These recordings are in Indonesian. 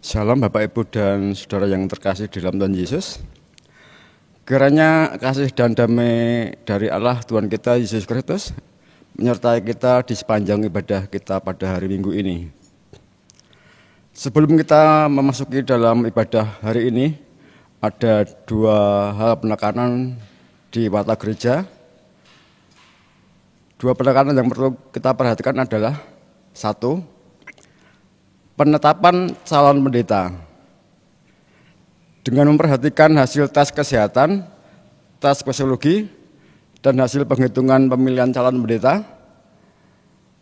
Salam Bapak Ibu dan Saudara yang terkasih di dalam Tuhan Yesus. Kiranya kasih dan damai dari Allah Tuhan kita Yesus Kristus menyertai kita di sepanjang ibadah kita pada hari Minggu ini. Sebelum kita memasuki dalam ibadah hari ini, ada dua hal penekanan di mata gereja. Dua penekanan yang perlu kita perhatikan adalah: satu, penetapan calon pendeta. Dengan memperhatikan hasil tes kesehatan, tes psikologi, dan hasil penghitungan pemilihan calon pendeta,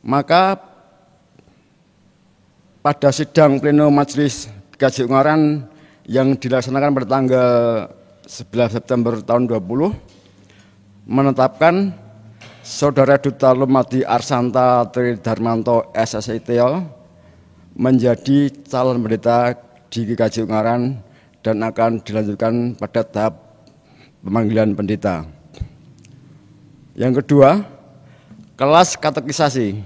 maka pada sidang pleno Majelis GKJ Ungaran yang dilaksanakan pada tanggal 11 September tahun 2020 menetapkan Saudara Duta Lumadi Arsanta Tri Darmanto SSITL menjadi calon pendeta di GKJ Ungaran dan akan dilanjutkan pada tahap pemanggilan pendeta. Yang kedua, kelas katekisasi.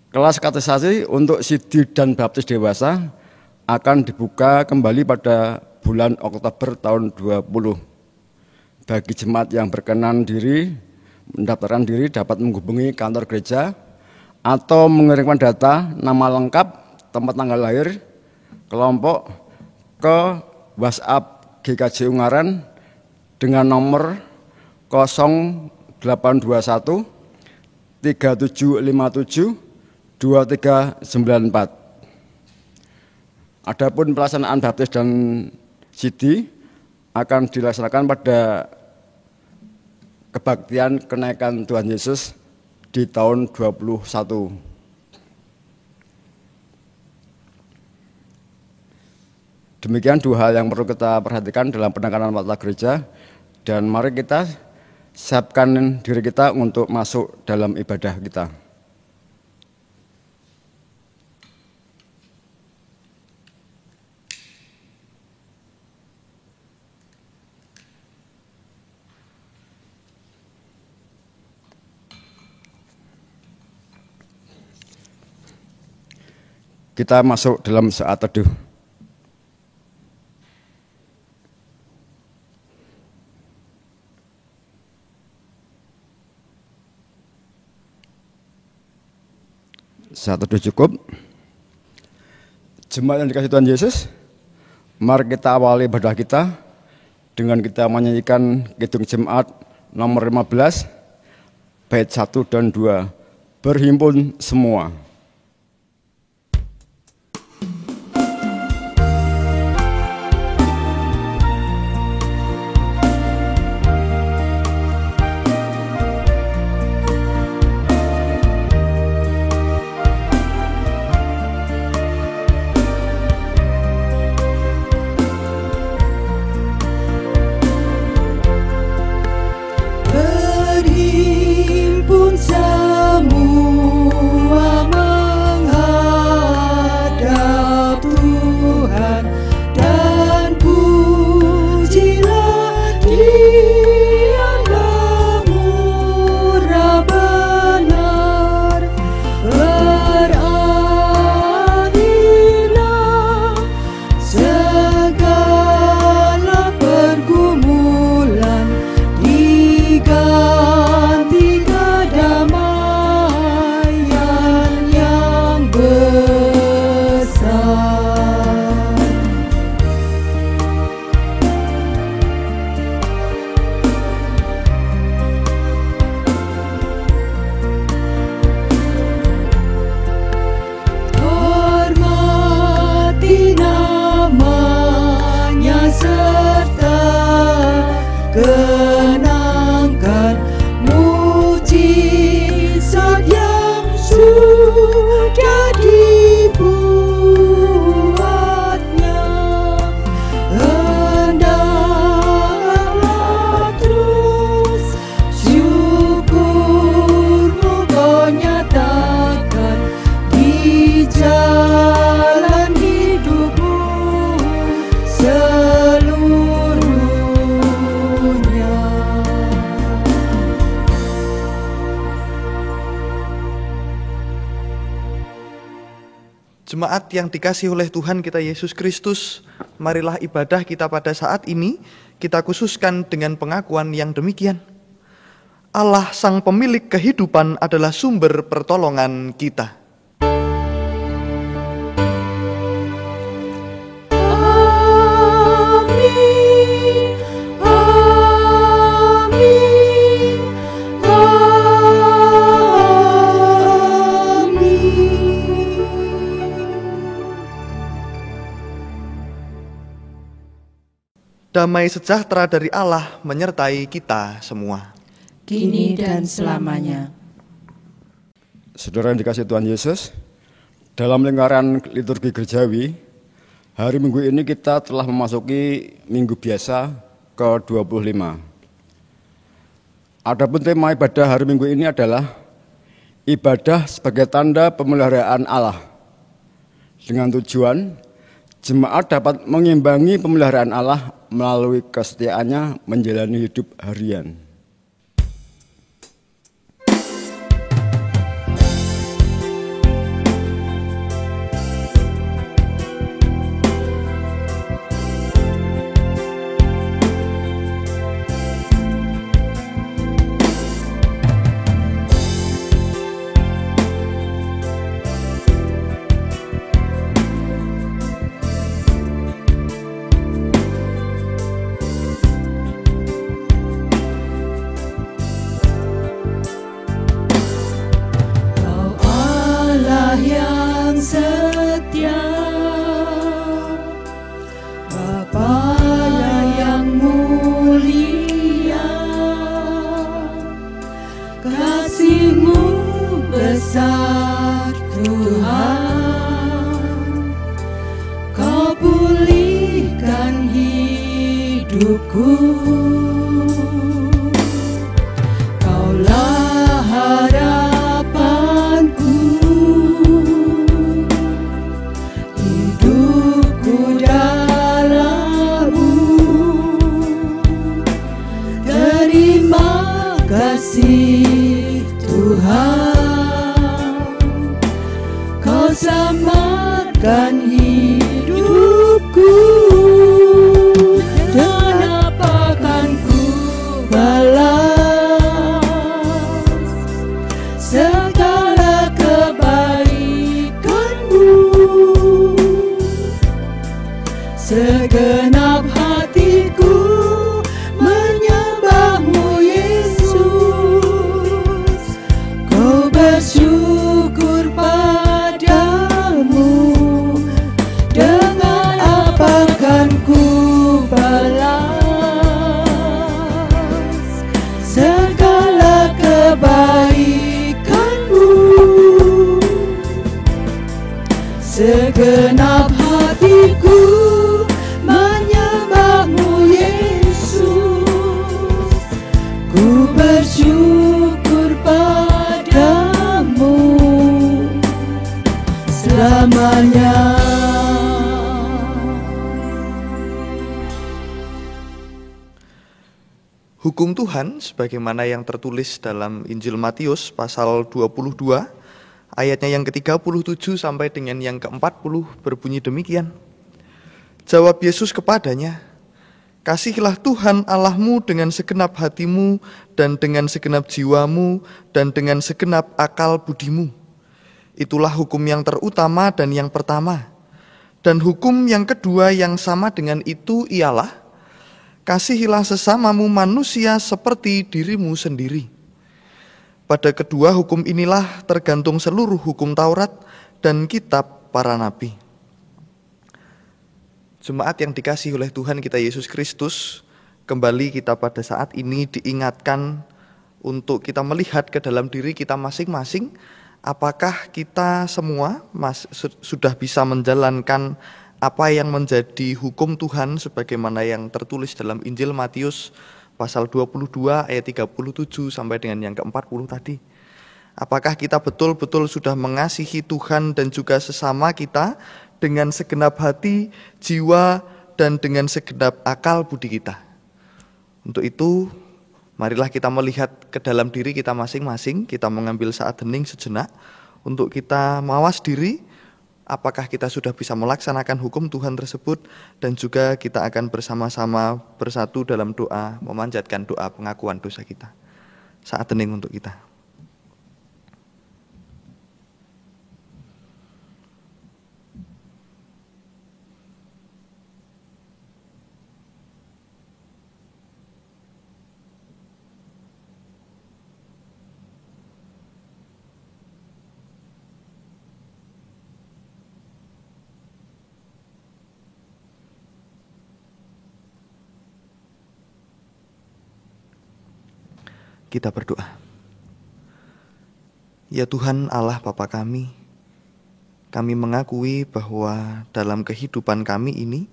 Kelas katekisasi untuk Sidi dan Baptis dewasa akan dibuka kembali pada bulan Oktober tahun 2020. Bagi jemaat yang berkenan diri, mendaftarkan diri dapat menghubungi kantor gereja atau mengirimkan data nama lengkap, tempat tanggal lahir, kelompok ke WhatsApp GKJ Ungaran dengan nomor 0821 3757 2394. Adapun pelaksanaan baptis dan sidi akan dilaksanakan pada kebaktian kenaikan Tuhan Yesus di tahun 21. Demikian dua hal yang perlu kita perhatikan dalam penekanan mata gereja, dan mari kita siapkan diri kita untuk masuk dalam ibadah kita. Kita masuk dalam saat teduh. Saat teduh cukup. Jemaat yang dikasihi Tuhan Yesus, mari kita awali ibadah kita dengan kita menyanyikan Kidung Jemaat nomor 15, bait 1 dan 2, berhimpun semua. Seluruhnya Jemaat yang dikasihi oleh Tuhan kita Yesus Kristus, marilah ibadah kita pada saat ini kita khususkan dengan pengakuan yang demikian. Allah Sang Pemilik kehidupan adalah sumber pertolongan kita. Damai sejahtera dari Allah menyertai kita semua, kini dan selamanya. Saudara yang dikasihi Tuhan Yesus, dalam lingkaran liturgi gerejawi, hari Minggu ini kita telah memasuki Minggu Biasa ke-25. Adapun tema ibadah hari Minggu ini adalah ibadah sebagai tanda pemeliharaan Allah. Dengan tujuan jemaat dapat mengimbangi pemeliharaan Allah melalui kesetiaannya menjalani hidup harian. Segenap hatiku menyembahmu Yesus, ku bersyukur padamu. Dengan apa kan ku balas segala kebaikanmu? Segenap hatiku menyembahmu Yesus, ku bersyukur padamu selamanya. Hukum Tuhan sebagaimana yang tertulis dalam Injil Matius pasal 22 ayatnya yang ke-37 sampai dengan yang ke-40 berbunyi demikian. Jawab Yesus kepadanya, "Kasihilah Tuhan Allahmu dengan segenap hatimu dan dengan segenap jiwamu dan dengan segenap akal budimu. Itulah hukum yang terutama dan yang pertama. Dan hukum yang kedua yang sama dengan itu ialah, kasihilah sesamamu manusia seperti dirimu sendiri. Pada kedua hukum inilah tergantung seluruh hukum Taurat dan kitab para nabi." Jemaat yang dikasihi oleh Tuhan kita Yesus Kristus, kembali kita pada saat ini diingatkan untuk kita melihat ke dalam diri kita masing-masing, apakah kita semua sudah bisa menjalankan apa yang menjadi hukum Tuhan sebagaimana yang tertulis dalam Injil Matius pasal 22 ayat 37 sampai dengan yang ke-40 tadi. Apakah kita betul-betul sudah mengasihi Tuhan dan juga sesama kita dengan segenap hati, jiwa, dan dengan segenap akal budi kita? Untuk itu, marilah kita melihat ke dalam diri kita masing-masing, kita mengambil saat hening sejenak untuk kita mawas diri, apakah kita sudah bisa melaksanakan hukum Tuhan tersebut, dan juga kita akan bersama-sama bersatu dalam doa, memanjatkan doa pengakuan dosa kita. Saat hening untuk kita. Kita berdoa. Ya Tuhan Allah Bapa kami mengakui bahwa dalam kehidupan kami ini,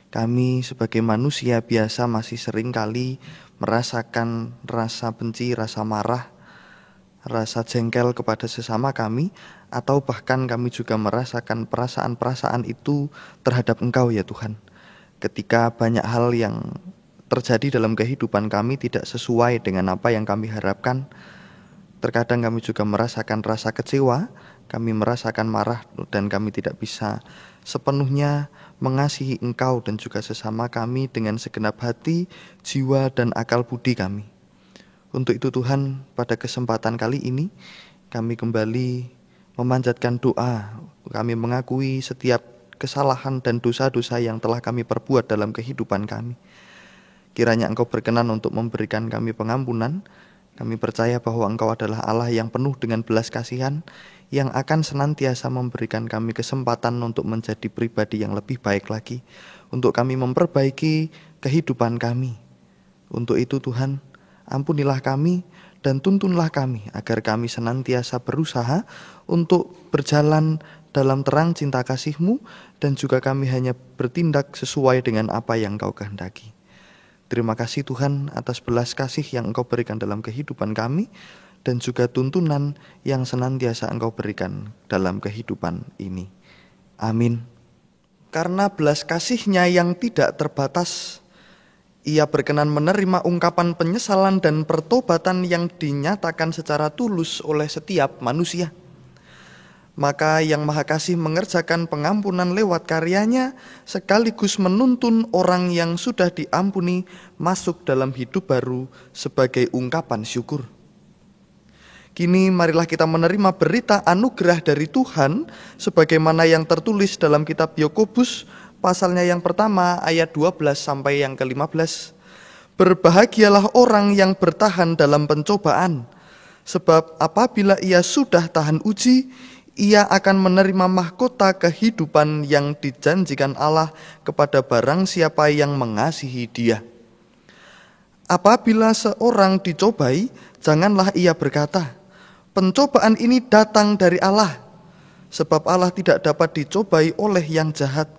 kami sebagai manusia biasa masih sering kali merasakan rasa benci, rasa marah, rasa jengkel kepada sesama kami, atau bahkan kami juga merasakan perasaan-perasaan itu terhadap Engkau ya Tuhan. Ketika banyak hal yang terjadi dalam kehidupan kami tidak sesuai dengan apa yang kami harapkan, terkadang kami juga merasakan rasa kecewa, kami merasakan marah, dan kami tidak bisa sepenuhnya mengasihi Engkau dan juga sesama kami dengan segenap hati, jiwa, dan akal budi kami. Untuk itu Tuhan, pada kesempatan kali ini kami kembali memanjatkan doa. Kami mengakui setiap kesalahan dan dosa-dosa yang telah kami perbuat dalam kehidupan kami. Kiranya Engkau berkenan untuk memberikan kami pengampunan. Kami percaya bahwa Engkau adalah Allah yang penuh dengan belas kasihan, yang akan senantiasa memberikan kami kesempatan untuk menjadi pribadi yang lebih baik lagi, untuk kami memperbaiki kehidupan kami. Untuk itu Tuhan, ampunilah kami dan tuntunlah kami, agar kami senantiasa berusaha untuk berjalan dalam terang cinta kasih-Mu, dan juga kami hanya bertindak sesuai dengan apa yang Engkau kehendaki. Terima kasih Tuhan atas belas kasih yang Engkau berikan dalam kehidupan kami, dan juga tuntunan yang senantiasa Engkau berikan dalam kehidupan ini. Amin. Karena belas kasih-Nya yang tidak terbatas, Ia berkenan menerima ungkapan penyesalan dan pertobatan yang dinyatakan secara tulus oleh setiap manusia. Maka Yang Maha Kasih mengerjakan pengampunan lewat karyanya, sekaligus menuntun orang yang sudah diampuni masuk dalam hidup baru sebagai ungkapan syukur. Kini marilah kita menerima berita anugerah dari Tuhan, sebagaimana yang tertulis dalam kitab Yakobus, pasalnya yang pertama, ayat 12 sampai yang ke-15. Berbahagialah orang yang bertahan dalam pencobaan, sebab apabila ia sudah tahan uji, ia akan menerima mahkota kehidupan yang dijanjikan Allah kepada barang siapa yang mengasihi Dia. Apabila seorang dicobai, janganlah ia berkata, "Pencobaan ini datang dari Allah," sebab Allah tidak dapat dicobai oleh yang jahat,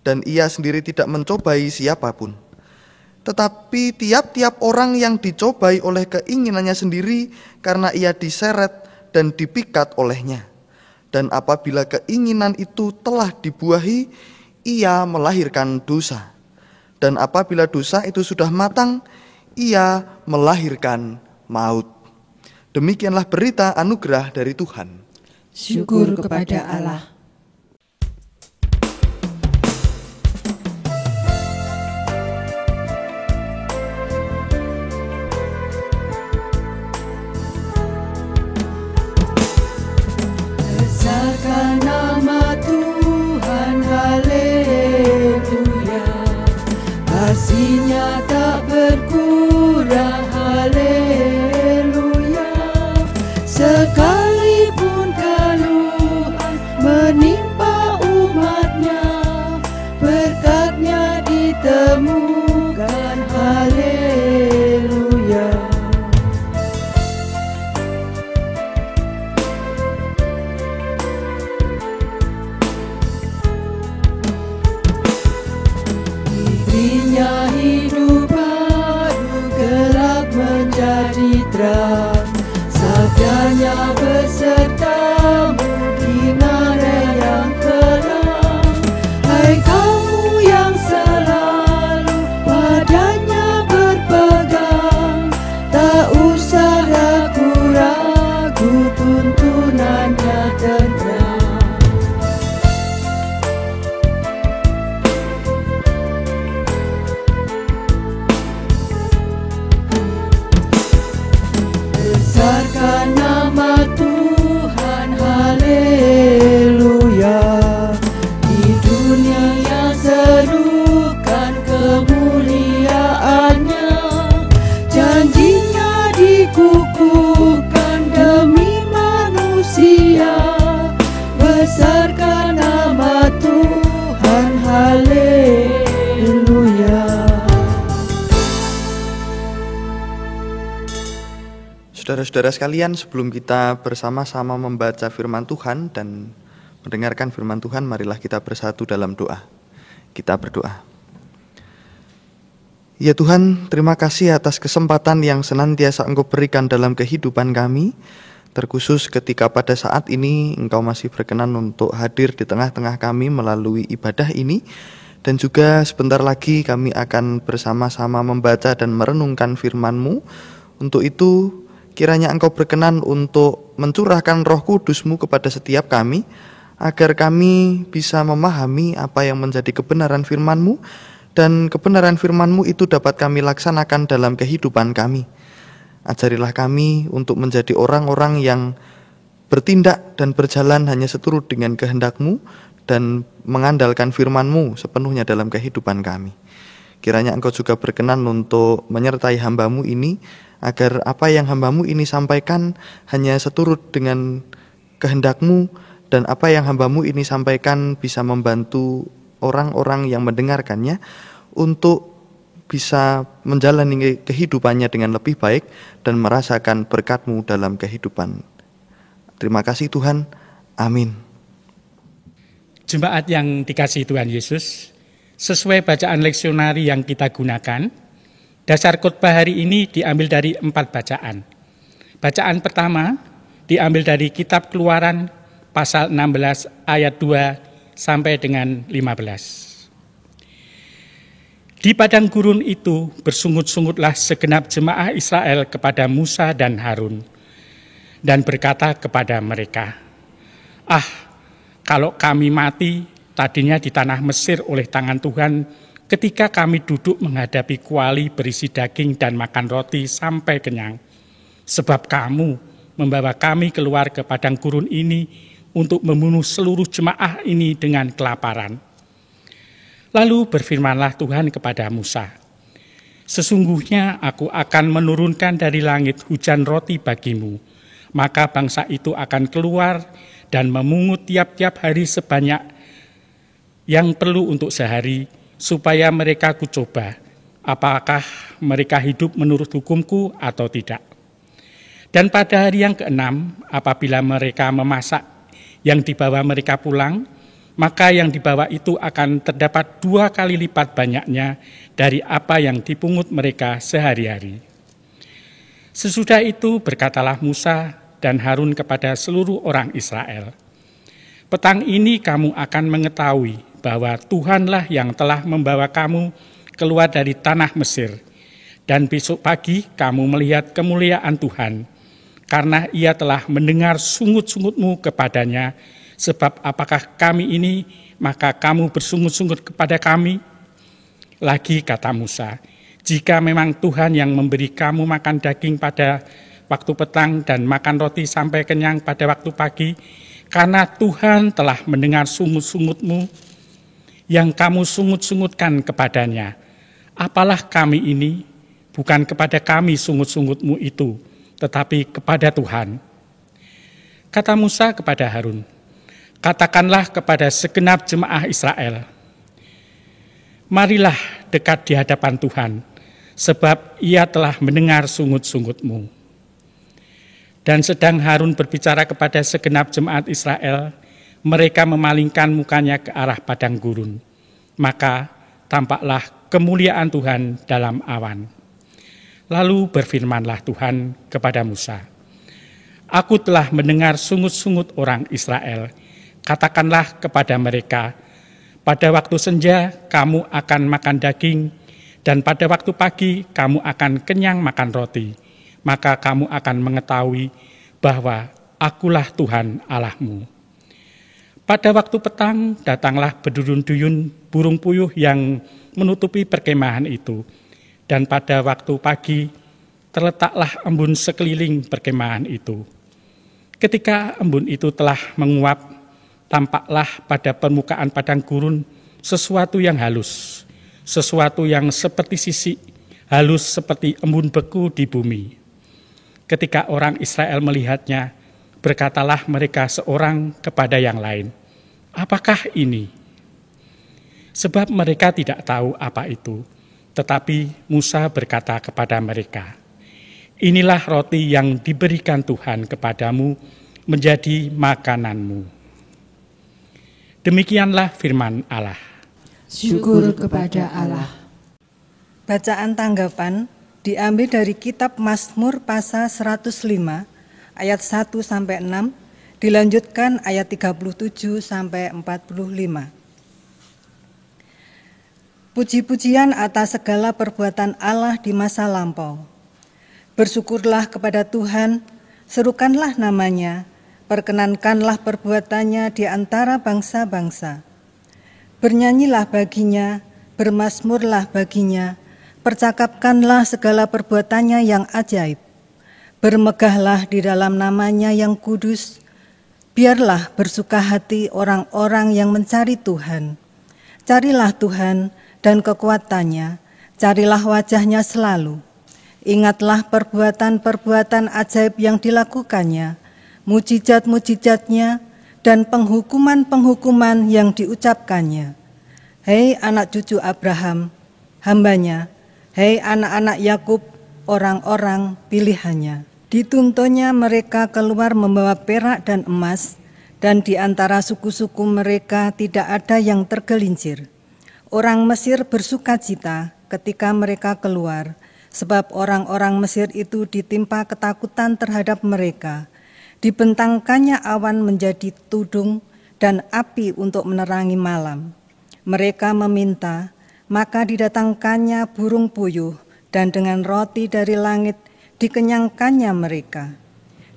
dan Ia sendiri tidak mencobai siapapun. Tetapi tiap-tiap orang yang dicobai oleh keinginannya sendiri, karena ia diseret dan dipikat olehnya. Dan apabila keinginan itu telah dibuahi, ia melahirkan dosa. Dan apabila dosa itu sudah matang, ia melahirkan maut. Demikianlah berita anugerah dari Tuhan. Syukur kepada Allah. Besarkan nama Tuhan, haleluya. Kasih-Nya tak berkurang, haleluya. Sekalipun keluhan menimpa umat-Nya, berkat-Nya ditemukan, haleluya. Dirinya hidup Saudara-saudara sekalian, sebelum kita bersama-sama membaca firman Tuhan dan mendengarkan firman Tuhan, marilah kita bersatu dalam doa. Kita berdoa. Ya Tuhan, terima kasih atas kesempatan yang senantiasa Engkau berikan dalam kehidupan kami, terkhusus ketika pada saat ini Engkau masih berkenan untuk hadir di tengah-tengah kami melalui ibadah ini. Dan juga sebentar lagi kami akan bersama-sama membaca dan merenungkan firman-Mu. Untuk itu, kiranya Engkau berkenan untuk mencurahkan Roh Kudus-Mu kepada setiap kami, agar kami bisa memahami apa yang menjadi kebenaran firman-Mu, dan kebenaran firman-Mu itu dapat kami laksanakan dalam kehidupan kami. Ajarilah kami untuk menjadi orang-orang yang bertindak dan berjalan hanya seturut dengan kehendak-Mu, dan mengandalkan firman-Mu sepenuhnya dalam kehidupan kami. Kiranya Engkau juga berkenan untuk menyertai hamba-Mu ini, agar apa yang hamba-Mu ini sampaikan hanya seturut dengan kehendak-Mu, dan apa yang hamba-Mu ini sampaikan bisa membantu orang-orang yang mendengarkannya untuk bisa menjalani kehidupannya dengan lebih baik dan merasakan berkat-Mu dalam kehidupan. Terima kasih Tuhan. Amin. Jemaat yang dikasihi Tuhan Yesus, sesuai bacaan leksionari yang kita gunakan, dasar khotbah hari ini diambil dari 4 bacaan. Bacaan pertama diambil dari kitab Keluaran pasal 16 ayat 2 sampai dengan 15. Di padang gurun itu bersungut-sungutlah segenap jemaah Israel kepada Musa dan Harun, dan berkata kepada mereka, kalau kami mati tadinya di tanah Mesir oleh tangan Tuhan ketika kami duduk menghadapi kuali berisi daging dan makan roti sampai kenyang. Sebab kamu membawa kami keluar ke padang gurun ini untuk membunuh seluruh jemaah ini dengan kelaparan. Lalu berfirmanlah Tuhan kepada Musa, sesungguhnya aku akan menurunkan dari langit hujan roti bagimu, maka bangsa itu akan keluar dan memungut tiap-tiap hari sebanyak yang perlu untuk sehari, supaya mereka kucoba, apakah mereka hidup menurut hukumku atau tidak. Dan pada hari yang ke-6, apabila mereka memasak yang dibawa mereka pulang, maka yang dibawa itu akan terdapat 2 kali lipat banyaknya dari apa yang dipungut mereka sehari-hari. Sesudah itu berkatalah Musa dan Harun kepada seluruh orang Israel, petang ini kamu akan mengetahui bahwa Tuhanlah yang telah membawa kamu keluar dari tanah Mesir, dan besok pagi kamu melihat kemuliaan Tuhan, karena Ia telah mendengar sungut-sungutmu kepadanya. Sebab apakah kami ini, maka kamu bersungut-sungut kepada kami? Lagi kata Musa, jika memang Tuhan yang memberi kamu makan daging pada waktu petang dan makan roti sampai kenyang pada waktu pagi, karena Tuhan telah mendengar sungut-sungutmu yang kamu sungut-sungutkan kepadanya. Apalah kami ini, bukan kepada kami sungut-sungutmu itu, tetapi kepada Tuhan. Kata Musa kepada Harun, katakanlah kepada segenap jemaah Israel, marilah dekat di hadapan Tuhan, sebab Ia telah mendengar sungut-sungutmu. Dan sedang Harun berbicara kepada segenap jemaat Israel, mereka memalingkan mukanya ke arah padang gurun. Maka tampaklah kemuliaan Tuhan dalam awan. Lalu berfirmanlah Tuhan kepada Musa, aku telah mendengar sungut-sungut orang Israel. Katakanlah kepada mereka, pada waktu senja kamu akan makan daging, dan pada waktu pagi kamu akan kenyang makan roti. Maka kamu akan mengetahui bahwa akulah Tuhan Allahmu. Pada waktu petang datanglah berduyun-duyun burung puyuh yang menutupi perkemahan itu. Dan pada waktu pagi terletaklah embun sekeliling perkemahan itu. Ketika embun itu telah menguap, tampaklah pada permukaan padang gurun sesuatu yang halus, sesuatu yang seperti sisik, halus seperti embun beku di bumi. Ketika orang Israel melihatnya, berkatalah mereka seorang kepada yang lain, apakah ini? Sebab mereka tidak tahu apa itu. Tetapi Musa berkata kepada mereka, Inilah roti yang diberikan Tuhan kepadamu menjadi makananmu. Demikianlah firman Allah. Syukur kepada Allah. Bacaan tanggapan diambil dari kitab Mazmur pasal 105 ayat 1 sampai 6, dilanjutkan ayat 37 sampai 45. Puji-pujian atas segala perbuatan Allah di masa lampau. Bersyukurlah kepada Tuhan, serukanlah namanya, perkenankanlah perbuatannya di antara bangsa-bangsa. Bernyanyilah baginya, bermazmurlah baginya, percakapkanlah segala perbuatannya yang ajaib. Bermegahlah di dalam namanya yang kudus, biarlah bersuka hati orang-orang yang mencari Tuhan. Carilah Tuhan dan kekuatannya, carilah wajahnya selalu. Ingatlah perbuatan-perbuatan ajaib yang dilakukannya, mujizat-mujizatnya, dan penghukuman-penghukuman yang diucapkannya. Hei anak cucu Abraham, hambanya, hei anak-anak Yakub, orang-orang pilihannya. Dituntunnya mereka keluar membawa perak dan emas, dan di antara suku-suku mereka tidak ada yang tergelincir. Orang Mesir bersukacita ketika mereka keluar, sebab orang-orang Mesir itu ditimpa ketakutan terhadap mereka. Dibentangkannya awan menjadi tudung dan api untuk menerangi malam. Mereka meminta, maka didatangkannya burung puyuh, dan dengan roti dari langit dikenyangkannya mereka.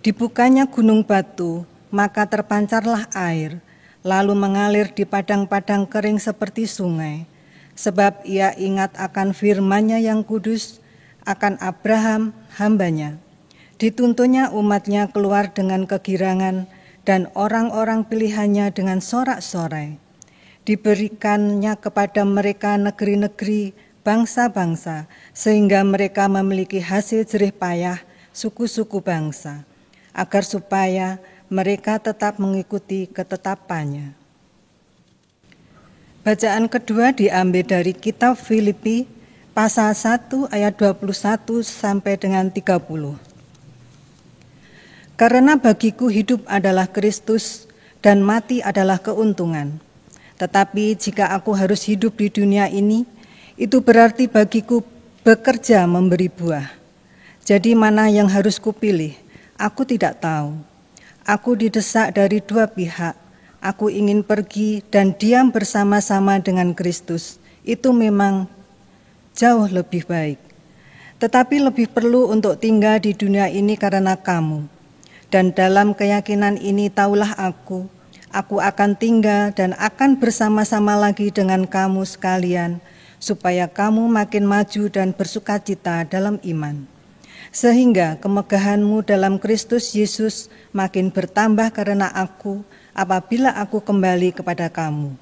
Dibukanya gunung batu, maka terpancarlah air, lalu mengalir di padang-padang kering seperti sungai. Sebab ia ingat akan firman-Nya yang kudus, akan Abraham hambanya. Dituntunnya umatnya keluar dengan kegirangan dan orang-orang pilihannya dengan sorak-sorai. Diberikannya kepada mereka negeri-negeri, bangsa-bangsa, sehingga mereka memiliki hasil jerih payah suku-suku bangsa, agar supaya mereka tetap mengikuti ketetapannya. Bacaan kedua diambil dari kitab Filipi pasal 1 ayat 21 sampai dengan 30. Karena bagiku hidup adalah Kristus dan mati adalah keuntungan. Tetapi jika aku harus hidup di dunia ini, itu berarti bagiku bekerja memberi buah. Jadi mana yang harus kupilih? Aku tidak tahu. Aku didesak dari dua pihak. Aku ingin pergi dan diam bersama-sama dengan Kristus. Itu memang jauh lebih baik. Tetapi lebih perlu untuk tinggal di dunia ini karena kamu. Dan dalam keyakinan ini taulah aku akan tinggal dan akan bersama-sama lagi dengan kamu sekalian, supaya kamu makin maju dan bersukacita dalam iman. Sehingga kemegahanmu dalam Kristus Yesus makin bertambah karena aku, apabila aku kembali kepada kamu.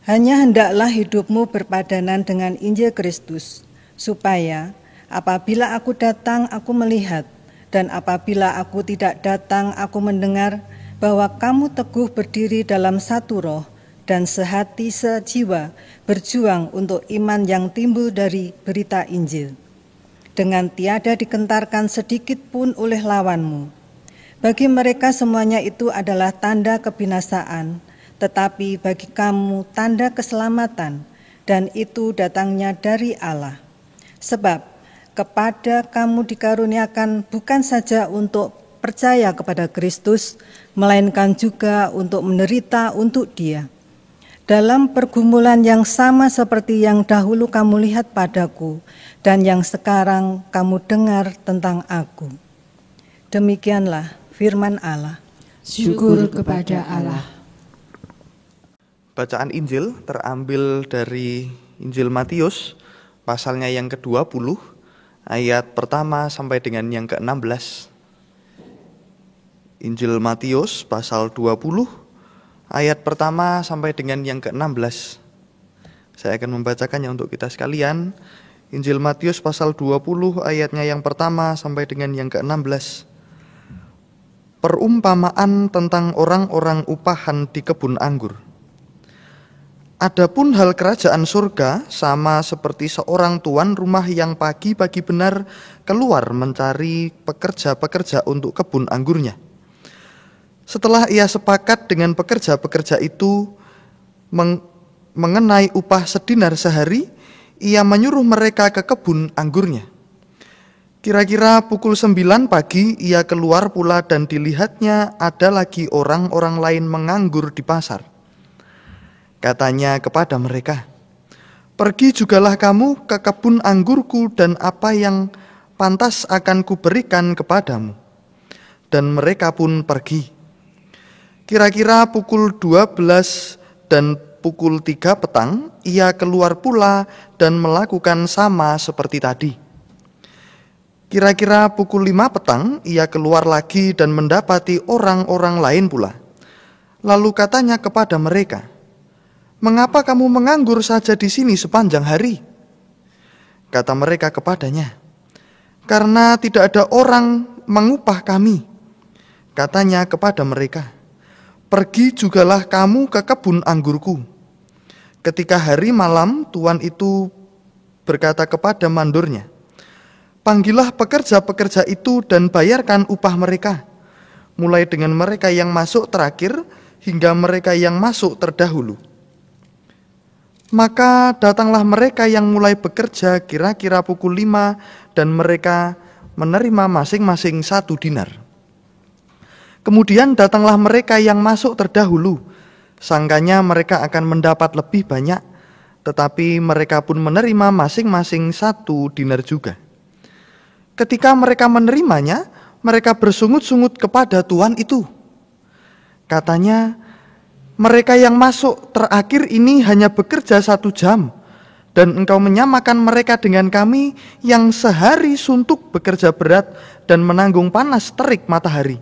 Hanya hendaklah hidupmu berpadanan dengan Injil Kristus, supaya apabila aku datang aku melihat, dan apabila aku tidak datang aku mendengar bahwa kamu teguh berdiri dalam satu roh dan sehati sejiwa berjuang untuk iman yang timbul dari berita Injil, dengan tiada dikentarkan sedikit pun oleh lawanmu. Bagi mereka semuanya itu adalah tanda kebinasaan, tetapi bagi kamu tanda keselamatan, dan itu datangnya dari Allah. Sebab kepada kamu dikaruniakan bukan saja untuk percaya kepada Kristus, melainkan juga untuk menderita untuk Dia. Dalam pergumulan yang sama seperti yang dahulu kamu lihat padaku, dan yang sekarang kamu dengar tentang aku. Demikianlah firman Allah. Syukur kepada Allah. Bacaan Injil terambil dari Injil Matius, pasalnya yang ke-20, ayat pertama sampai dengan yang ke-16. Injil Matius pasal 20, ayat pertama sampai dengan yang ke-16. Saya akan membacakannya untuk kita sekalian. Injil Matius pasal 20, ayatnya yang pertama sampai dengan yang ke-16. Perumpamaan tentang orang-orang upahan di kebun anggur. Adapun hal kerajaan surga sama seperti seorang tuan rumah yang pagi-pagi benar keluar mencari pekerja-pekerja untuk kebun anggurnya. Setelah ia sepakat dengan pekerja-pekerja itu mengenai upah sedinar sehari, ia menyuruh mereka ke kebun anggurnya. Kira-kira pukul 9 pagi ia keluar pula dan dilihatnya ada lagi orang-orang lain menganggur di pasar. Katanya kepada mereka, "Pergi jugalah kamu ke kebun anggurku dan apa yang pantas akan kuberikan kepadamu." Dan mereka pun pergi. Kira-kira pukul 12 dan pukul 3 petang, ia keluar pula dan melakukan sama seperti tadi. Kira-kira pukul 5 petang, ia keluar lagi dan mendapati orang-orang lain pula. Lalu katanya kepada mereka, "Mengapa kamu menganggur saja di sini sepanjang hari?" Kata mereka kepadanya, "Karena tidak ada orang mengupah kami." Katanya kepada mereka, "Pergi jugalah kamu ke kebun anggurku." Ketika hari malam, tuan itu berkata kepada mandornya, "Panggillah pekerja-pekerja itu dan bayarkan upah mereka, mulai dengan mereka yang masuk terakhir hingga mereka yang masuk terdahulu." Maka datanglah mereka yang mulai bekerja kira-kira pukul 5 dan mereka menerima masing-masing 1 dinar. Kemudian datanglah mereka yang masuk terdahulu, sangkanya mereka akan mendapat lebih banyak, tetapi mereka pun menerima masing-masing 1 dinar juga. Ketika mereka menerimanya, mereka bersungut-sungut kepada tuan itu. Katanya, "Mereka yang masuk terakhir ini hanya bekerja 1 jam, dan engkau menyamakan mereka dengan kami yang sehari suntuk bekerja berat dan menanggung panas terik matahari."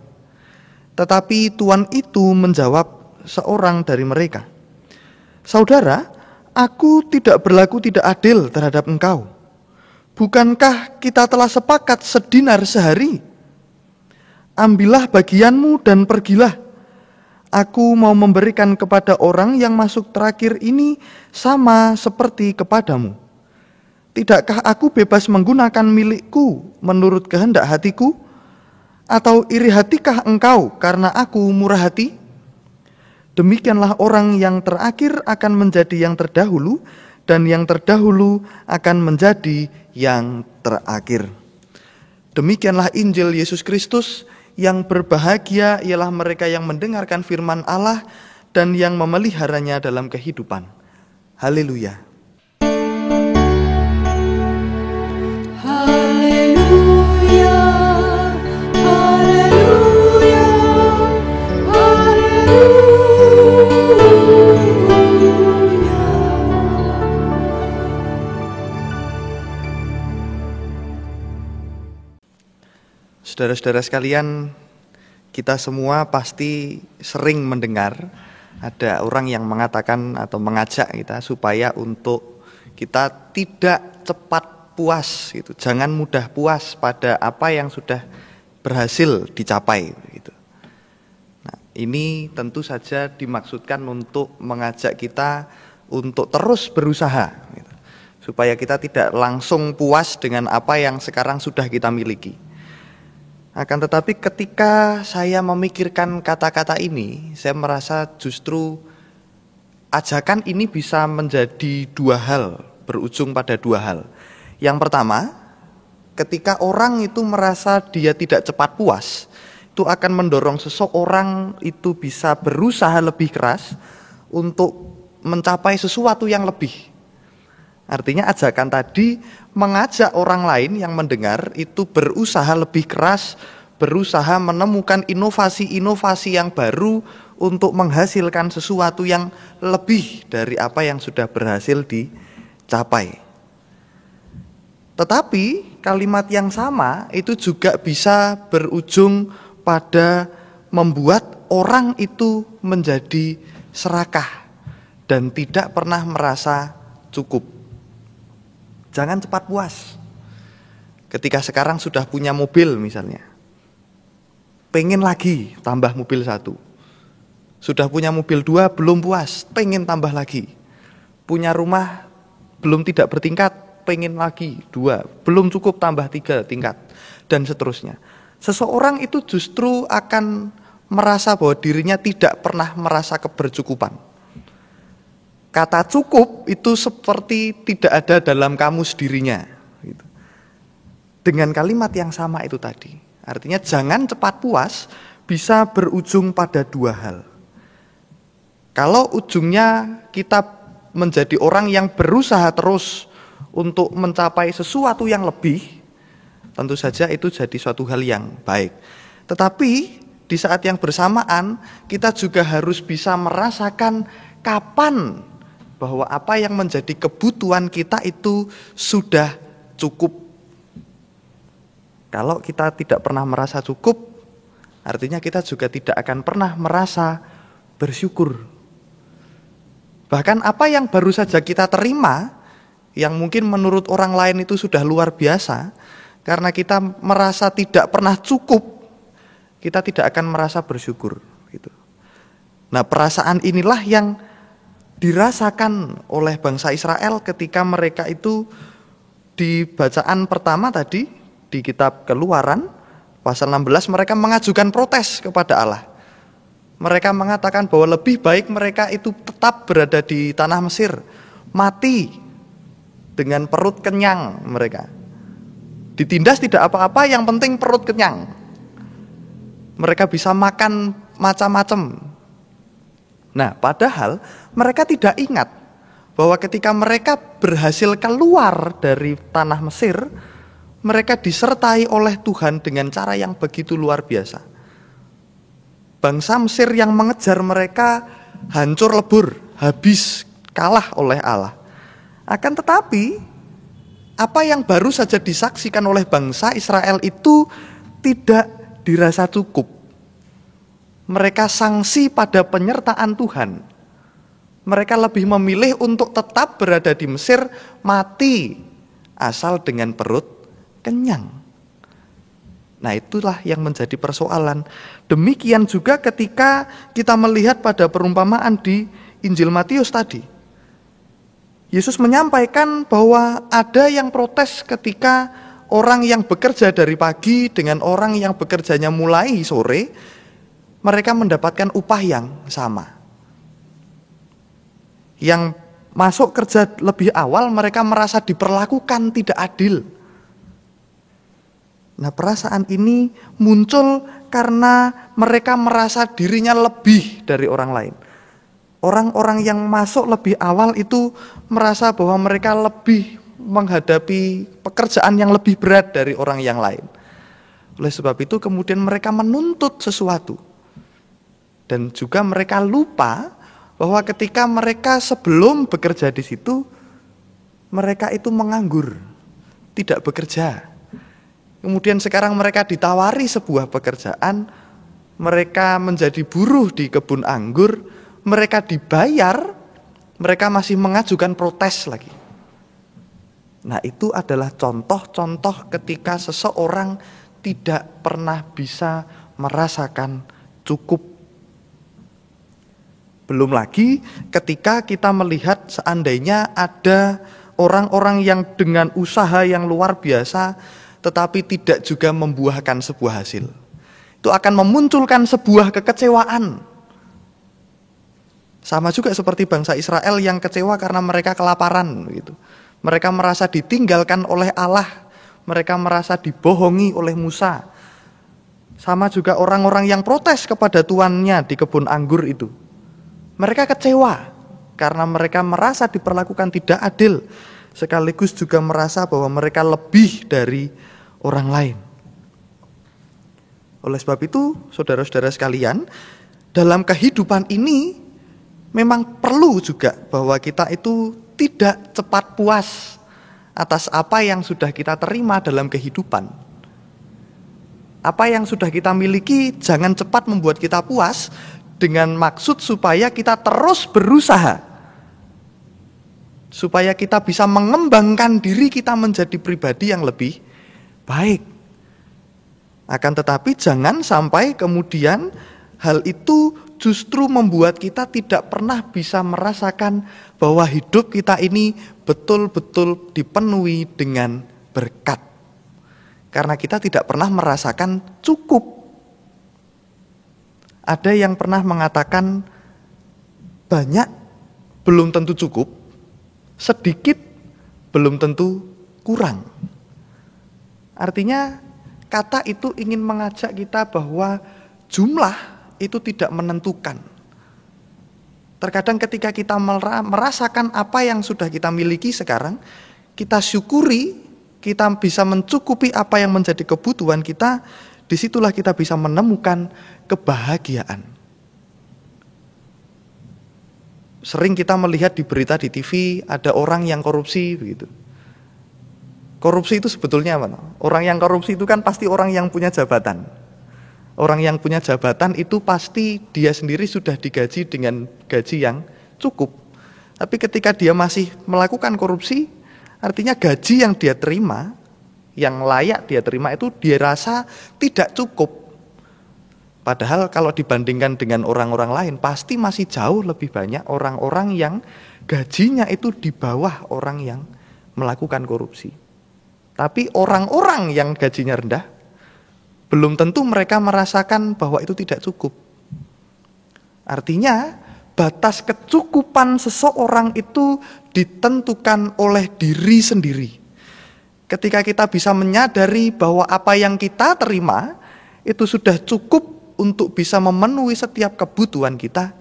Tetapi tuan itu menjawab seorang dari mereka, "Saudara, aku tidak berlaku tidak adil terhadap engkau. Bukankah kita telah sepakat sedinar sehari? Ambillah bagianmu dan pergilah. Aku mau memberikan kepada orang yang masuk terakhir ini sama seperti kepadamu. Tidakkah aku bebas menggunakan milikku menurut kehendak hatiku? Atau iri hatikah engkau karena aku murah hati? Demikianlah orang yang terakhir akan menjadi yang terdahulu, dan yang terdahulu akan menjadi yang terakhir." Demikianlah Injil Yesus Kristus. Yang berbahagia ialah mereka yang mendengarkan firman Allah dan yang memeliharanya dalam kehidupan. Haleluya. Haleluya, haleluya, haleluya. Saudara-saudara sekalian, kita semua pasti sering mendengar ada orang yang mengatakan atau mengajak kita supaya untuk kita tidak cepat puas gitu. Jangan mudah puas pada apa yang sudah berhasil dicapai gitu. Nah, ini tentu saja dimaksudkan untuk mengajak kita untuk terus berusaha gitu. Supaya kita tidak langsung puas dengan apa yang sekarang sudah kita miliki. Akan tetapi ketika saya memikirkan kata-kata ini, saya merasa justru ajakan ini bisa menjadi 2 hal, berujung pada 2 hal. Yang pertama, ketika orang itu merasa dia tidak cepat puas, itu akan mendorong seseorang itu bisa berusaha lebih keras untuk mencapai sesuatu yang lebih. Artinya ajakan tadi mengajak orang lain yang mendengar itu berusaha lebih keras, berusaha menemukan inovasi-inovasi yang baru untuk menghasilkan sesuatu yang lebih dari apa yang sudah berhasil dicapai. Tetapi kalimat yang sama itu juga bisa berujung pada membuat orang itu menjadi serakah dan tidak pernah merasa cukup. Jangan cepat puas. Ketika sekarang sudah punya mobil misalnya, pengen lagi tambah mobil 1. Sudah punya mobil 2, belum puas, pengen tambah lagi. punya rumah belum tidak bertingkat, pengen lagi 2, belum cukup tambah 3 tingkat, dan seterusnya. Seseorang itu justru akan merasa bahwa dirinya tidak pernah merasa kebercukupan. Kata cukup itu seperti tidak ada dalam kamus dirinya. Gitu. Dengan kalimat yang sama itu tadi. Artinya jangan cepat puas bisa berujung pada 2 hal. Kalau ujungnya kita menjadi orang yang berusaha terus untuk mencapai sesuatu yang lebih, tentu saja itu jadi suatu hal yang baik. Tetapi di saat yang bersamaan kita juga harus bisa merasakan kapan bahwa apa yang menjadi kebutuhan kita itu sudah cukup. Kalau kita tidak pernah merasa cukup, artinya kita juga tidak akan pernah merasa bersyukur. Bahkan apa yang baru saja kita terima, yang mungkin menurut orang lain itu sudah luar biasa, karena kita merasa tidak pernah cukup, kita tidak akan merasa bersyukur. Gitu. Nah, perasaan inilah yang dirasakan oleh bangsa Israel ketika mereka itu di bacaan pertama tadi di kitab Keluaran pasal 16 mereka mengajukan protes kepada Allah. Mereka mengatakan bahwa lebih baik mereka itu tetap berada di tanah Mesir, mati dengan perut kenyang mereka. Ditindas tidak apa-apa, yang penting perut kenyang. Mereka bisa makan macam-macam. Nah, padahal mereka tidak ingat bahwa ketika mereka berhasil keluar dari tanah Mesir, mereka disertai oleh Tuhan dengan cara yang begitu luar biasa. Bangsa Mesir yang mengejar mereka hancur lebur, habis, kalah oleh Allah. Akan tetapi, apa yang baru saja disaksikan oleh bangsa Israel itu tidak dirasa cukup. Mereka sangsi pada penyertaan Tuhan. Mereka lebih memilih untuk tetap berada di Mesir, mati, asal dengan perut kenyang. Nah, itulah yang menjadi persoalan. Demikian juga ketika kita melihat pada perumpamaan di Injil Matius tadi. Yesus menyampaikan bahwa ada yang protes ketika orang yang bekerja dari pagi dengan orang yang bekerjanya mulai sore, mereka mendapatkan upah yang sama. Yang masuk kerja lebih awal mereka merasa diperlakukan tidak adil. Nah, perasaan ini muncul karena mereka merasa dirinya lebih dari orang lain. Orang-orang yang masuk lebih awal itu merasa bahwa mereka lebih menghadapi pekerjaan yang lebih berat dari orang yang lain. Oleh sebab itu kemudian mereka menuntut sesuatu. Dan juga mereka lupa bahwa ketika mereka sebelum bekerja di situ, mereka itu menganggur, tidak bekerja. Kemudian sekarang mereka ditawari sebuah pekerjaan, mereka menjadi buruh di kebun anggur, mereka dibayar, mereka masih mengajukan protes lagi. Nah, itu adalah contoh-contoh ketika seseorang tidak pernah bisa merasakan cukup. Belum lagi ketika kita melihat seandainya ada orang-orang yang dengan usaha yang luar biasa tetapi tidak juga membuahkan sebuah hasil. Itu akan memunculkan sebuah kekecewaan. Sama juga seperti bangsa Israel yang kecewa karena mereka kelaparan gitu. Mereka merasa ditinggalkan oleh Allah, mereka merasa dibohongi oleh Musa. Sama juga orang-orang yang protes kepada tuannya di kebun anggur itu. Mereka kecewa karena mereka merasa diperlakukan tidak adil, sekaligus juga merasa bahwa mereka lebih dari orang lain. Oleh sebab itu, saudara-saudara sekalian, dalam kehidupan ini memang perlu juga bahwa kita itu tidak cepat puas atas apa yang sudah kita terima dalam kehidupan. Apa yang sudah kita miliki jangan cepat membuat kita puas, dengan maksud supaya kita terus berusaha, supaya kita bisa mengembangkan diri kita menjadi pribadi yang lebih baik. Akan tetapi jangan sampai kemudian hal itu justru membuat kita tidak pernah bisa merasakan bahwa hidup kita ini betul-betul dipenuhi dengan berkat. Karena kita tidak pernah merasakan cukup. Ada yang pernah mengatakan banyak belum tentu cukup, sedikit belum tentu kurang. Artinya kata itu ingin mengajak kita bahwa jumlah itu tidak menentukan. Terkadang ketika kita merasakan apa yang sudah kita miliki sekarang, kita syukuri, kita bisa mencukupi apa yang menjadi kebutuhan kita, disitulah kita bisa menemukan kebahagiaan. Sering kita melihat di berita di TV, ada orang yang korupsi begitu. Korupsi itu sebetulnya apa? Orang yang korupsi itu kan pasti orang yang punya jabatan. Orang yang punya jabatan itu pasti dia sendiri sudah digaji dengan gaji yang cukup. Tapi ketika dia masih melakukan korupsi, artinya gaji yang dia terima, yang layak dia terima itu dia rasa tidak cukup. Padahal kalau dibandingkan dengan orang-orang lain, pasti masih jauh lebih banyak orang-orang yang gajinya itu di bawah orang yang melakukan korupsi. Tapi orang-orang yang gajinya rendah, belum tentu mereka merasakan bahwa itu tidak cukup. Artinya, batas kecukupan seseorang itu ditentukan oleh diri sendiri. Ketika kita bisa menyadari bahwa apa yang kita terima itu sudah cukup untuk bisa memenuhi setiap kebutuhan kita,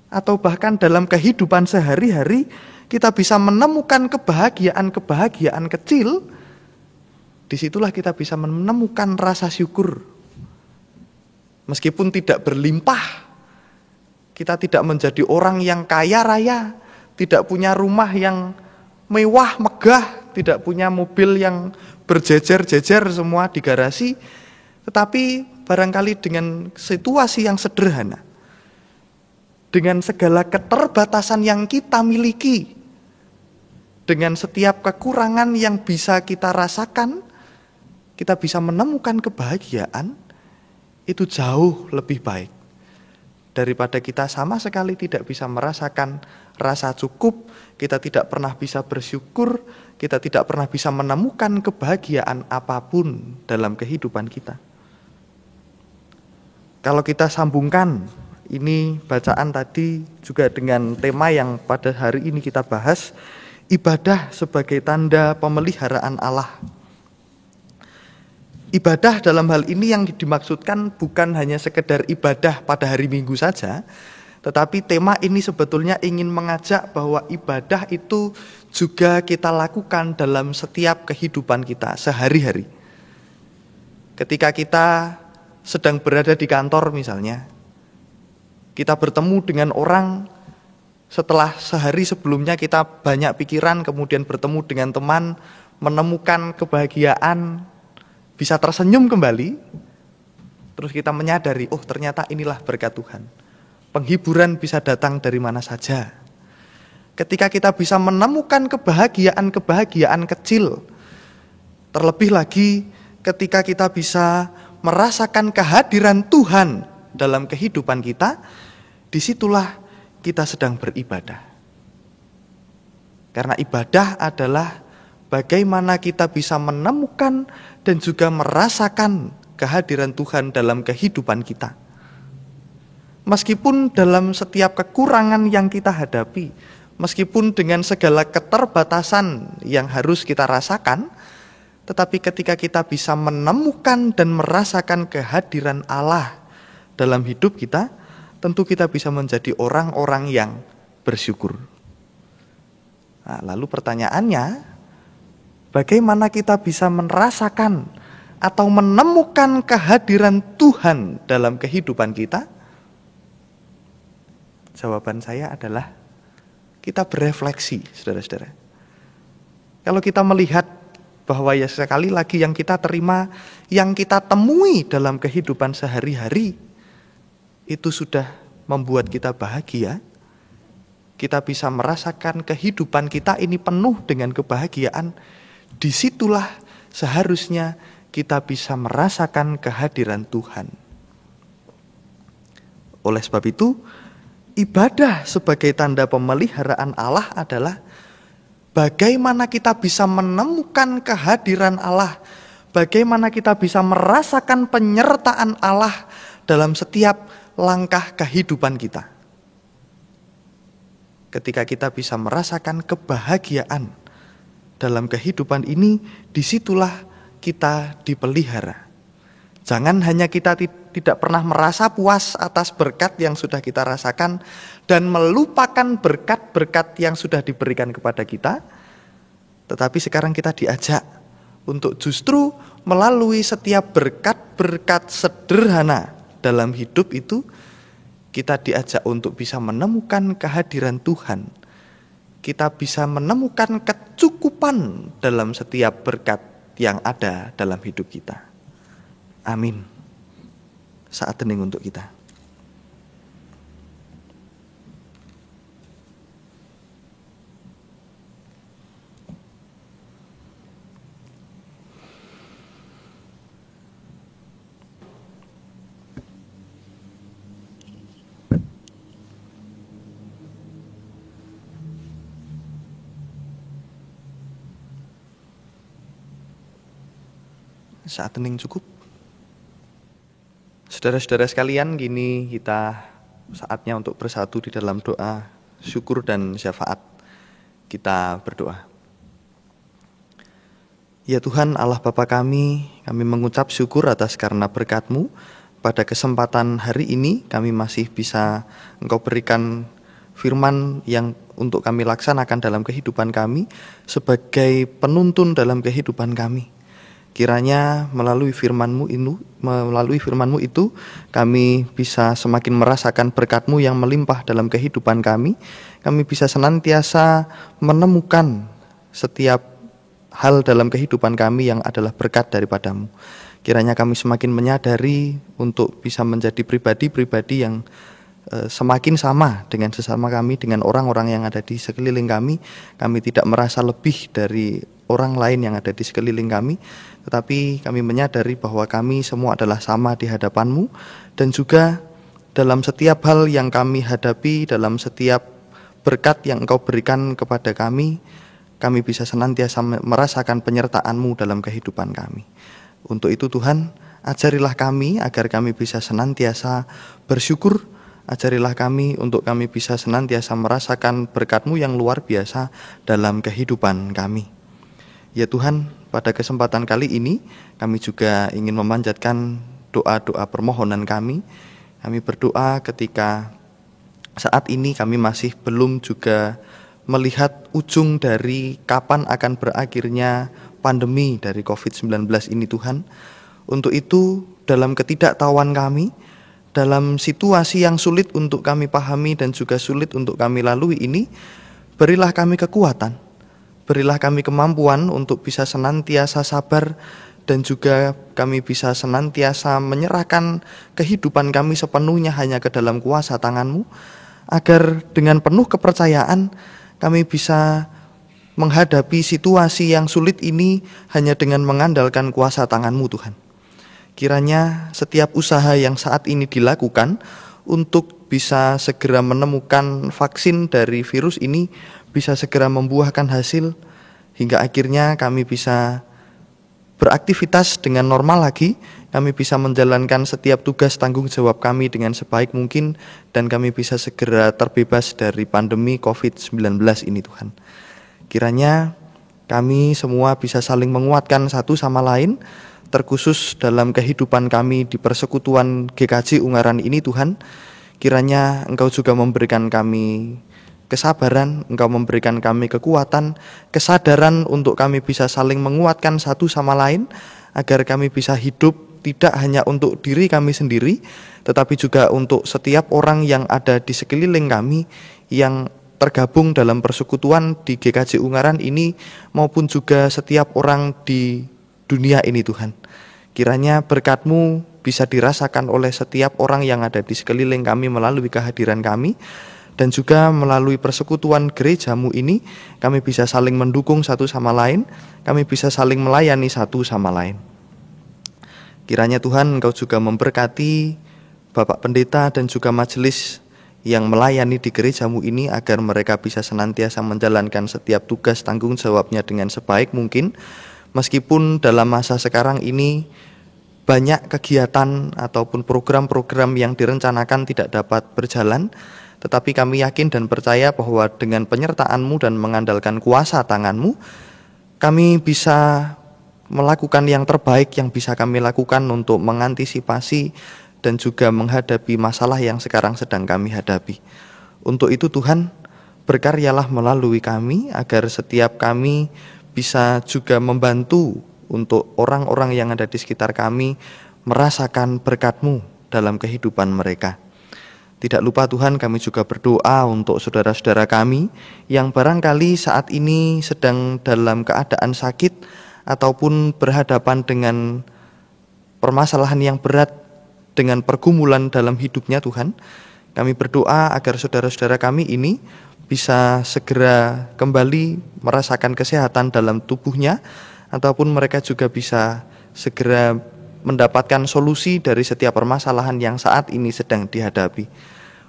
atau bahkan dalam kehidupan sehari-hari kita bisa menemukan kebahagiaan-kebahagiaan kecil, disitulah kita bisa menemukan rasa syukur. Meskipun tidak berlimpah, kita tidak menjadi orang yang kaya raya, tidak punya rumah yang mewah, megah, tidak punya mobil yang berjejer-jejer semua di garasi, tetapi barangkali dengan situasi yang sederhana, dengan segala keterbatasan yang kita miliki, dengan setiap kekurangan yang bisa kita rasakan, kita bisa menemukan kebahagiaan. Itu jauh lebih baik daripada kita sama sekali tidak bisa merasakan rasa cukup, kita tidak pernah bisa bersyukur, kita tidak pernah bisa menemukan kebahagiaan apapun dalam kehidupan kita. Kalau kita sambungkan ini bacaan tadi juga dengan tema yang pada hari ini kita bahas, ibadah sebagai tanda pemeliharaan Allah. Ibadah dalam hal ini yang dimaksudkan bukan hanya sekedar ibadah pada hari Minggu saja, tetapi tema ini sebetulnya ingin mengajak bahwa ibadah itu juga kita lakukan dalam setiap kehidupan kita sehari-hari. Ketika kita sedang berada di kantor misalnya, kita bertemu dengan orang, setelah sehari sebelumnya kita banyak pikiran, kemudian bertemu dengan teman, menemukan kebahagiaan, bisa tersenyum kembali, terus kita menyadari, oh ternyata inilah berkat Tuhan. Penghiburan bisa datang dari mana saja. Ketika kita bisa menemukan kebahagiaan-kebahagiaan kecil, terlebih lagi ketika kita bisa merasakan kehadiran Tuhan dalam kehidupan kita, disitulah kita sedang beribadah. Karena ibadah adalah bagaimana kita bisa menemukan dan juga merasakan kehadiran Tuhan dalam kehidupan kita. Meskipun dalam setiap kekurangan yang kita hadapi, meskipun dengan segala keterbatasan yang harus kita rasakan, tetapi ketika kita bisa menemukan dan merasakan kehadiran Allah dalam hidup kita, tentu kita bisa menjadi orang-orang yang bersyukur. Nah, lalu pertanyaannya, bagaimana kita bisa merasakan atau menemukan kehadiran Tuhan dalam kehidupan kita? Jawaban saya adalah kita berefleksi, saudara-saudara. Kalau kita melihat bahwa ya sekali lagi yang kita terima, yang kita temui dalam kehidupan sehari-hari, itu sudah membuat kita bahagia, kita bisa merasakan kehidupan kita ini penuh dengan kebahagiaan, disitulah seharusnya kita bisa merasakan kehadiran Tuhan. Oleh sebab itu, ibadah sebagai tanda pemeliharaan Allah adalah bagaimana kita bisa menemukan kehadiran Allah, bagaimana kita bisa merasakan penyertaan Allah dalam setiap langkah kehidupan kita. Ketika kita bisa merasakan kebahagiaan dalam kehidupan ini, disitulah kita dipelihara. Jangan hanya kita tidak pernah merasa puas atas berkat yang sudah kita rasakan dan melupakan berkat-berkat yang sudah diberikan kepada kita, tetapi sekarang kita diajak untuk justru melalui setiap berkat-berkat sederhana dalam hidup itu, kita diajak untuk bisa menemukan kehadiran Tuhan. Kita bisa menemukan kecukupan dalam setiap berkat yang ada dalam hidup kita. Amin. Saat hening untuk kita. Saat hening cukup. Saudara-saudara sekalian, kini kita saatnya untuk bersatu di dalam doa syukur dan syafaat. Kita berdoa. Ya Tuhan Allah Bapa kami mengucap syukur atas karena berkat-Mu. Pada kesempatan hari ini kami masih bisa Engkau berikan firman yang untuk kami laksanakan dalam kehidupan kami sebagai penuntun dalam kehidupan kami. Kiranya melalui firman-Mu itu kami bisa semakin merasakan berkat-Mu yang melimpah dalam kehidupan kami. Kami bisa senantiasa menemukan setiap hal dalam kehidupan kami yang adalah berkat daripada-Mu. Kiranya kami semakin menyadari untuk bisa menjadi pribadi-pribadi yang semakin sama dengan sesama kami, dengan orang-orang yang ada di sekeliling kami. Kami tidak merasa lebih dari orang lain yang ada di sekeliling kami, tetapi kami menyadari bahwa kami semua adalah sama di hadapan-Mu, dan juga dalam setiap hal yang kami hadapi, dalam setiap berkat yang Engkau berikan kepada kami bisa senantiasa merasakan penyertaan-Mu dalam kehidupan kami. Untuk itu Tuhan, ajarilah kami agar kami bisa senantiasa bersyukur. Ajarilah kami untuk kami bisa senantiasa merasakan berkat-Mu yang luar biasa dalam kehidupan kami. Ya Tuhan, pada kesempatan kali ini kami juga ingin memanjatkan doa-doa permohonan kami. Kami berdoa ketika saat ini kami masih belum juga melihat ujung dari kapan akan berakhirnya pandemi dari COVID-19 ini Tuhan. Untuk itu dalam ketidaktahuan kami, dalam situasi yang sulit untuk kami pahami dan juga sulit untuk kami lalui ini, berilah kami kekuatan. Berilah kami kemampuan untuk bisa senantiasa sabar dan juga kami bisa senantiasa menyerahkan kehidupan kami sepenuhnya hanya ke dalam kuasa tangan-Mu, agar dengan penuh kepercayaan kami bisa menghadapi situasi yang sulit ini hanya dengan mengandalkan kuasa tangan-Mu Tuhan. Kiranya setiap usaha yang saat ini dilakukan untuk bisa segera menemukan vaksin dari virus ini bisa segera membuahkan hasil hingga akhirnya kami bisa beraktivitas dengan normal lagi, kami bisa menjalankan setiap tugas tanggung jawab kami dengan sebaik mungkin, dan kami bisa segera terbebas dari pandemi COVID-19 ini Tuhan. Kiranya kami semua bisa saling menguatkan satu sama lain, terkhusus dalam kehidupan kami di persekutuan GKJ Ungaran ini Tuhan. Kiranya Engkau juga memberikan kami kesabaran, Engkau memberikan kami kekuatan, kesadaran untuk kami bisa saling menguatkan satu sama lain, agar kami bisa hidup tidak hanya untuk diri kami sendiri, tetapi juga untuk setiap orang yang ada di sekeliling kami, yang tergabung dalam persekutuan di GKJ Ungaran ini, maupun juga setiap orang di dunia ini Tuhan. Kiranya berkat-Mu bisa dirasakan oleh setiap orang yang ada di sekeliling kami melalui kehadiran kami, dan juga melalui persekutuan gereja-Mu ini, kami bisa saling mendukung satu sama lain, kami bisa saling melayani satu sama lain. Kiranya Tuhan Engkau juga memberkati Bapak Pendeta dan juga majelis yang melayani di gerejamu ini, agar mereka bisa senantiasa menjalankan setiap tugas tanggung jawabnya dengan sebaik mungkin, meskipun dalam masa sekarang ini banyak kegiatan ataupun program-program yang direncanakan tidak dapat berjalan, tetapi kami yakin dan percaya bahwa dengan penyertaan-Mu dan mengandalkan kuasa tangan-Mu, kami bisa melakukan yang terbaik yang bisa kami lakukan untuk mengantisipasi dan juga menghadapi masalah yang sekarang sedang kami hadapi. Untuk itu Tuhan, berkaryalah melalui kami, agar setiap kami bisa juga membantu untuk orang-orang yang ada di sekitar kami merasakan berkat-Mu dalam kehidupan mereka. Tidak lupa Tuhan, kami juga berdoa untuk saudara-saudara kami yang barangkali saat ini sedang dalam keadaan sakit ataupun berhadapan dengan permasalahan yang berat, dengan pergumulan dalam hidupnya Tuhan. Kami berdoa agar saudara-saudara kami ini bisa segera kembali merasakan kesehatan dalam tubuhnya, ataupun mereka juga bisa segera mendapatkan solusi dari setiap permasalahan yang saat ini sedang dihadapi.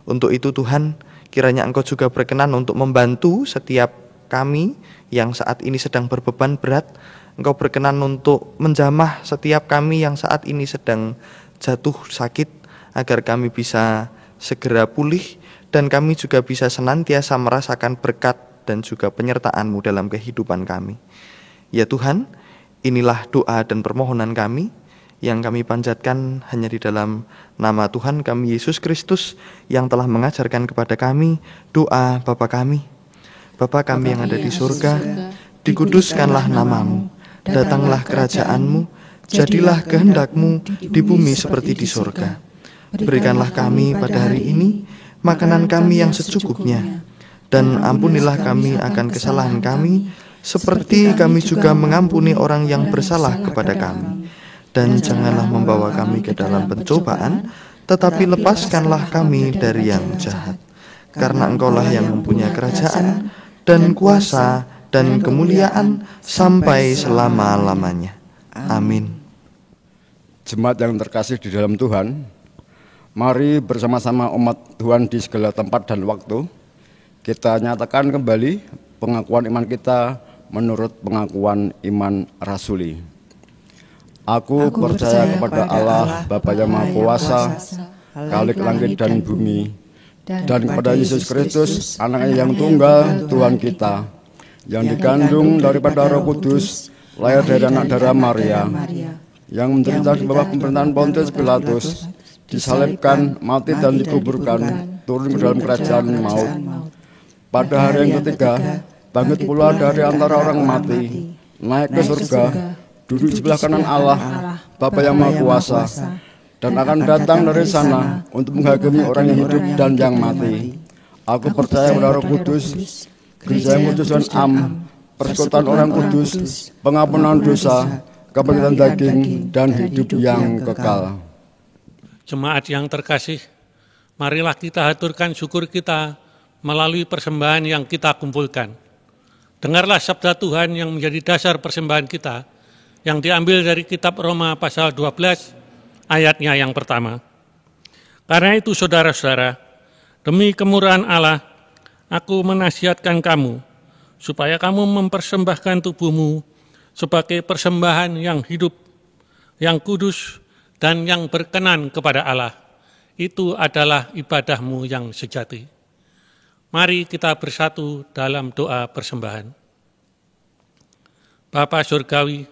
Untuk itu Tuhan, kiranya Engkau juga berkenan untuk membantu setiap kami yang saat ini sedang berbeban berat. Engkau berkenan untuk menjamah setiap kami yang saat ini sedang jatuh sakit, agar kami bisa segera pulih dan kami juga bisa senantiasa merasakan berkat dan juga penyertaan-Mu dalam kehidupan kami. Ya Tuhan, inilah doa dan permohonan kami yang kami panjatkan hanya di dalam nama Tuhan kami Yesus Kristus, yang telah mengajarkan kepada kami doa Bapa kami. Bapa kami yang ada di surga, dikuduskanlah nama-Mu, datanglah kerajaan-Mu, jadilah kehendak-Mu di bumi seperti di surga. Berikanlah kami pada hari ini makanan kami yang secukupnya, dan ampunilah kami akan kesalahan kami, seperti kami juga mengampuni orang yang bersalah kepada kami. Dan janganlah membawa kami ke dalam pencobaan, tetapi lepaskanlah kami dari yang jahat. Karena Engkaulah yang mempunyai kerajaan, dan kuasa, dan kemuliaan, sampai selama-lamanya. Amin. Jemaat yang terkasih di dalam Tuhan, mari bersama-sama umat Tuhan di segala tempat dan waktu, kita nyatakan kembali pengakuan iman kita menurut pengakuan iman rasuli. Aku percaya kepada Allah, Bapa yang Maha Kuasa, Khalik langit dan bumi, dan kepada Yesus Kristus, Anaknya yang tunggal, Tuhan kita, yang dikandung daripada Roh Kudus, lahir dari anak darah Maria, yang menderita di bawah pemerintahan Pontius Pilatus, disalibkan, mati dan dikuburkan, turun ke dalam kerajaan maut. Pada hari yang ketiga, bangkit pula dari antara orang mati, naik ke surga, duduk di sebelah kanan Allah, Bapa yang Maha Kuasa, dan akan datang dari sana untuk menghakimi orang yang hidup dan yang mati. Aku percaya pada Roh Kudus, gereja yang kudus dan persekutuan orang kudus, pengampunan dosa, kebangkitan daging, dan hidup yang kekal. Jemaat yang terkasih, marilah kita haturkan syukur kita melalui persembahan yang kita kumpulkan. Dengarlah sabda Tuhan yang menjadi dasar persembahan kita, yang diambil dari kitab Roma pasal 12, ayatnya yang pertama. Karena itu saudara-saudara, demi kemurahan Allah, aku menasihatkan kamu, supaya kamu mempersembahkan tubuhmu sebagai persembahan yang hidup, yang kudus, dan yang berkenan kepada Allah. Itu adalah ibadahmu yang sejati. Mari kita bersatu dalam doa persembahan. Bapa Surgawi,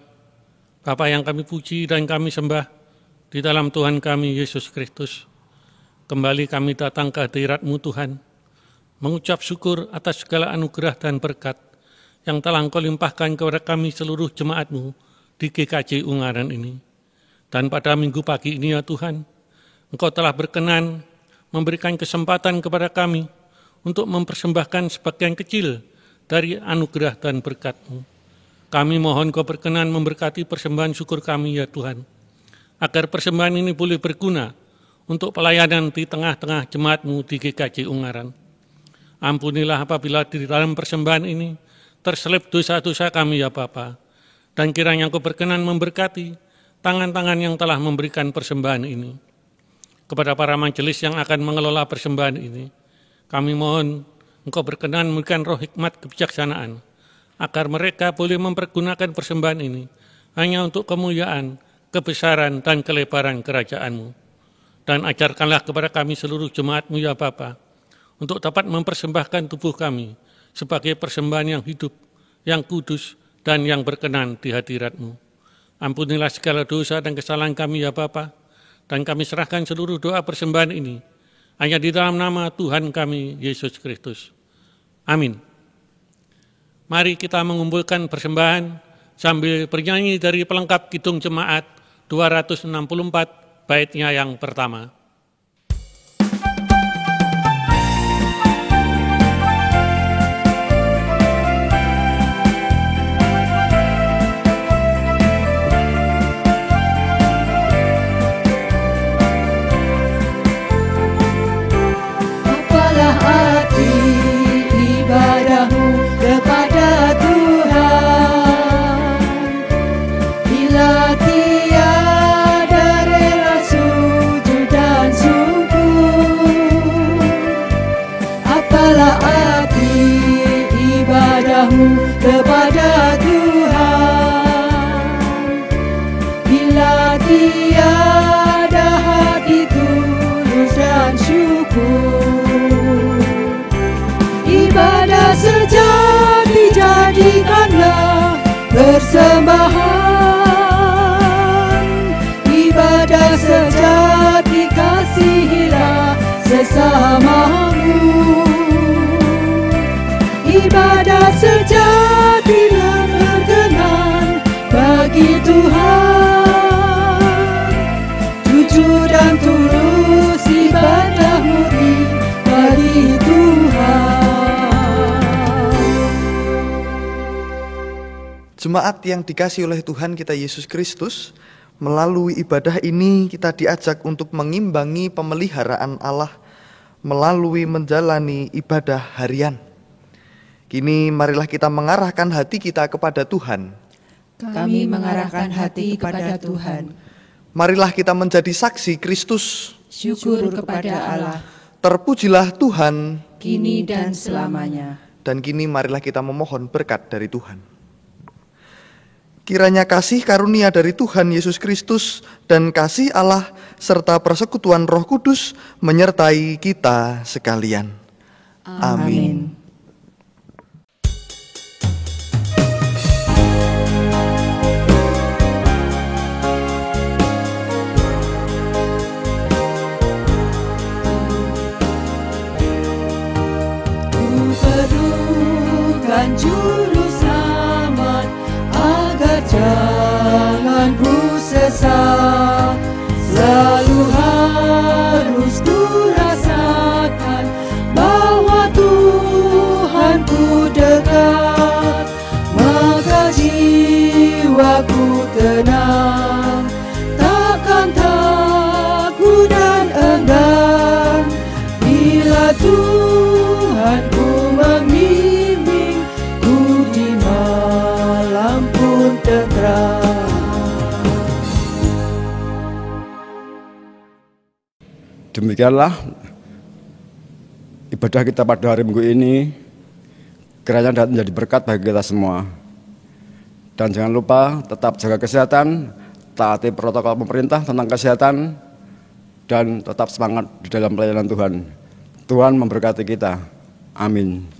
Bapa yang kami puji dan kami sembah di dalam Tuhan kami Yesus Kristus, kembali kami datang ke hadirat-Mu Tuhan, mengucap syukur atas segala anugerah dan berkat yang telah Engkau limpahkan kepada kami seluruh jemaat-Mu di GKJ Ungaran ini. Dan pada minggu pagi ini ya Tuhan, Engkau telah berkenan memberikan kesempatan kepada kami untuk mempersembahkan sebagian kecil dari anugerah dan berkat-Mu. Kami mohon Kau berkenan memberkati persembahan syukur kami ya Tuhan, agar persembahan ini boleh berguna untuk pelayanan di tengah-tengah jemaat-Mu di GKJ Ungaran. Ampunilah apabila di dalam persembahan ini terselip dosa-dosa kami ya Bapa, dan kiranya Engkau berkenan memberkati tangan-tangan yang telah memberikan persembahan ini. Kepada para majelis yang akan mengelola persembahan ini, kami mohon Engkau berkenan memberikan roh hikmat kebijaksanaan, agar mereka boleh mempergunakan persembahan ini hanya untuk kemuliaan, kebesaran, dan kelebaran kerajaan-Mu. Dan ajarkanlah kepada kami seluruh jemaat-Mu ya Bapa, untuk dapat mempersembahkan tubuh kami sebagai persembahan yang hidup, yang kudus, dan yang berkenan di hadirat-Mu. Ampunilah segala dosa dan kesalahan kami ya Bapa, dan kami serahkan seluruh doa persembahan ini hanya di dalam nama Tuhan kami, Yesus Kristus. Amin. Mari kita mengumpulkan persembahan sambil bernyanyi dari pelengkap Kidung Jemaat 264, baitnya yang pertama. Apalah arti ibadahmu kepada Tuhan bila tiada rela sujud dan syukur? Apalah arti ibadahmu kepada Tuhan bila tiada hati tulus dan syukur? Ibadah sejati jadikanlah persembahan, ibadah sejati kasihilah sesamamu, ibadah sejati dan berkenan bagi Tuhan, jujur dan tulus ibadah murni bagi Tuhan. Jemaat yang dikasihi oleh Tuhan kita Yesus Kristus, melalui ibadah ini kita diajak untuk mengimbangi pemeliharaan Allah melalui menjalani ibadah harian. Kini marilah kita mengarahkan hati kita kepada Tuhan. Kami mengarahkan hati kepada Tuhan. Marilah kita menjadi saksi Kristus. Syukur kepada Allah, Terpujilah Tuhan. kini dan selamanya. Dan kini marilah kita memohon berkat dari Tuhan. Kiranya kasih karunia dari Tuhan Yesus Kristus dan kasih Allah serta persekutuan Roh Kudus menyertai kita sekalian. Amin. Ku perlukan juru selamat agar jangan ku sesat. Selalu harus ku rasakan bahwa Tuhan ku dekat, maka jiwaku tenang, takkan takut dan enggan bila Tuhan ku membimbing ku di malam pun terang. Demikianlah ibadah kita pada hari Minggu ini, kiranya dapat menjadi berkat bagi kita semua. Dan jangan lupa tetap jaga kesehatan, taati protokol pemerintah tentang kesehatan, dan tetap semangat di dalam pelayanan Tuhan. Tuhan memberkati kita. Amin.